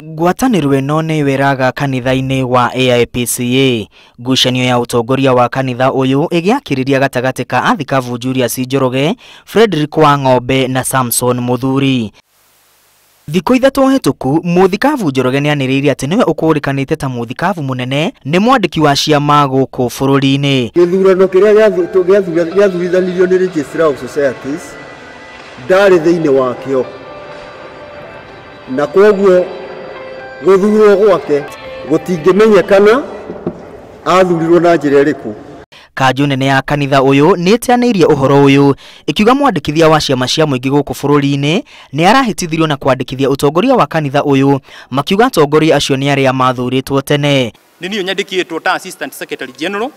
Ngwatanĩro ĩno nĩ wĩraga kanitha-inĩ wa AIPCA. Ngucanio ya utongoria wa kanitha ũyũ ĩgĩakĩrĩria gatagatĩ ka athikabu Julius Njoroge, Frederick wa Ng'ombe na Samson Muthuri. Thikũ ithatũ hetũku, muthikabu Njoroge nĩanĩrĩirie atĩ nĩwe ũkũrĩkanĩte ta muthikabu mũnene nĩ mwandĩki wa ciama gũkũ bũrũri-inĩ. Gĩthurano kĩrĩa gĩathurithanirio nĩ Registrar of Societies ndarĩ thĩinĩ wakĩo, na kogwo guthurwo gwake gutingĩmenyekana athurirwo na njĩra ĩrĩkũ. Kanju nene ya kanitha ũyũ nĩĩteanĩirie ũhoro ũyũ, ikiuga mwandĩkithia wa ciama cia mũingĩ gũkũ bũrũri-inĩ nĩ arahĩtithirio na kwandĩkithia utongoria wa kanitha ũyũ, makiuga atongoria acio nĩ arĩa mathurĩtwo tene. Nĩ niĩ nyandĩkĩtwo ta Assistant Secretary General,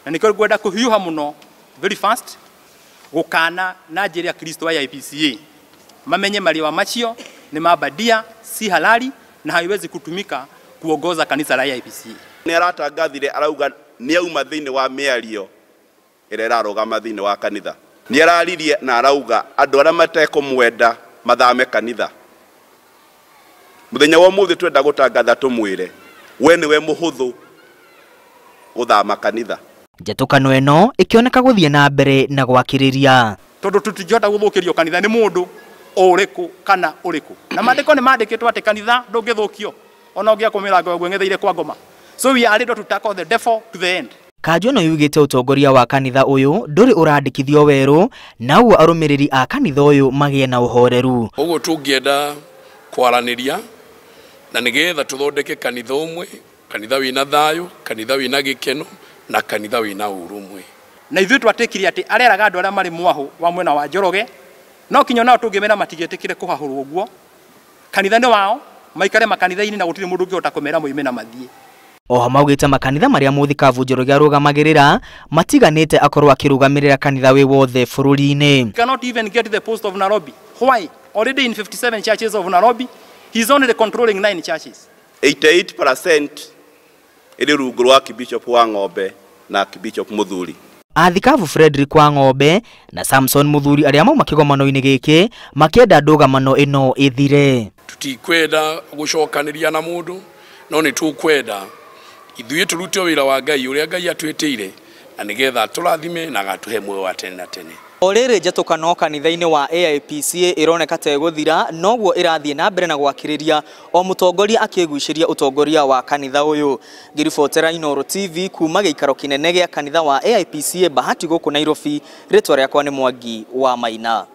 na nĩkĩo ngwenda kũhiũha mũno very fast gũkana na njĩra ya Kristo wa AIPCA mamenye marĩwa macio nĩ mabadia, si halali na haiwezi kutumika kuongoza kanisa la AIPCA. Nĩ aratangathire arauga nĩ auma thĩinĩ wa mĩario ĩrĩa ĩrarũgama thĩinĩ wa kanitha. Nĩ araririe na arauga andũ arĩa matekũmwenda mathame kanitha. Mũthenya wa ũmũthĩ twenda gũtangatha tũmwĩre we nĩwe mũhũthũ gũthama kanitha. Njatũkano ĩno ĩkĩoneka gũthiĩ na mbere na gwakĩrĩria. Tondũ tũtingĩhota gũthũkĩrio kanitha nĩ mũndũ ũrĩkũ kana ũrĩkũ. Na maandĩko nĩ maandĩkĩtwo atĩ kanitha ndũngĩthũkio ona ũngĩakũmĩra ngogwe ng'etheire kwa ngoma. So we are ready to tackle the devil to the end. Kanju no yugite utongoria wa kanitha ũyũ ndũrĩ ũrandĩkithio werũ, na ũguo arũmĩrĩri a kanitha ũyũ magĩe na ũhoreru. Ũguo tũngĩenda kwaranĩria na nĩgetha tũthondeke kanitha ũmwe, kanitha wĩna thayũ, kanitha wĩna gĩkeno na kanitha wĩna ũrũmwe. Na ithuĩ twatĩkire atĩ areraga andũ arĩa marĩ mwahũ wa mwena wa Njoroge, no kinyo nao tũngĩmena matigĩtĩkire kũhahũrwo ũguo. Kanitha nĩ wao, maikare makanitha-inĩ na gũtirĩ mũndũ ũngĩhota kũmera moime na mathiĩ. Oho Maugite makanitha marĩa muthikabu Njoroge arũgamagĩrĩra matiganĩte akorwo akĩrũgamĩrĩra kanitha wĩ wothe bũrũri-inĩ. Cannot even get the post of Nairobi. Why? Already in 57 churches of Nairobi, he's only controlling 9 churches. 88% ĩrĩ rungu rwa Bishop wa Ng'ombe na Bishop Muthuri. Athikabu Frederick wa Ng'ombe na Samson Muthuri arĩa mauma kĩgomano-inĩ gĩkĩ makĩenda ndugamano ĩno ĩthire. Tutikwenda gũcokanĩria na mũndũ, no nĩ tũkwenda ithuĩ tũrute wĩra wa Ngai ũrĩa Ngai atwĩtĩire na nĩgetha tũrathime na gatũhe muoyo wa tene na tene. Orĩrĩ njatũkano kanitha-inĩ wa AIPCA ĩroneka ta ĩgũthira, noguo ĩrathiĩ na mbere na gwakĩrĩria o mũtongoria akĩgucĩria utongoria wa kanitha ũyũ. Ngĩribotera Inooro TV kuma gĩikaro kĩnene gĩa kanitha wa AIPCA Bahati gũkũ Nairobi, rĩtwa rĩakwa nĩ Mwangi wa Maina.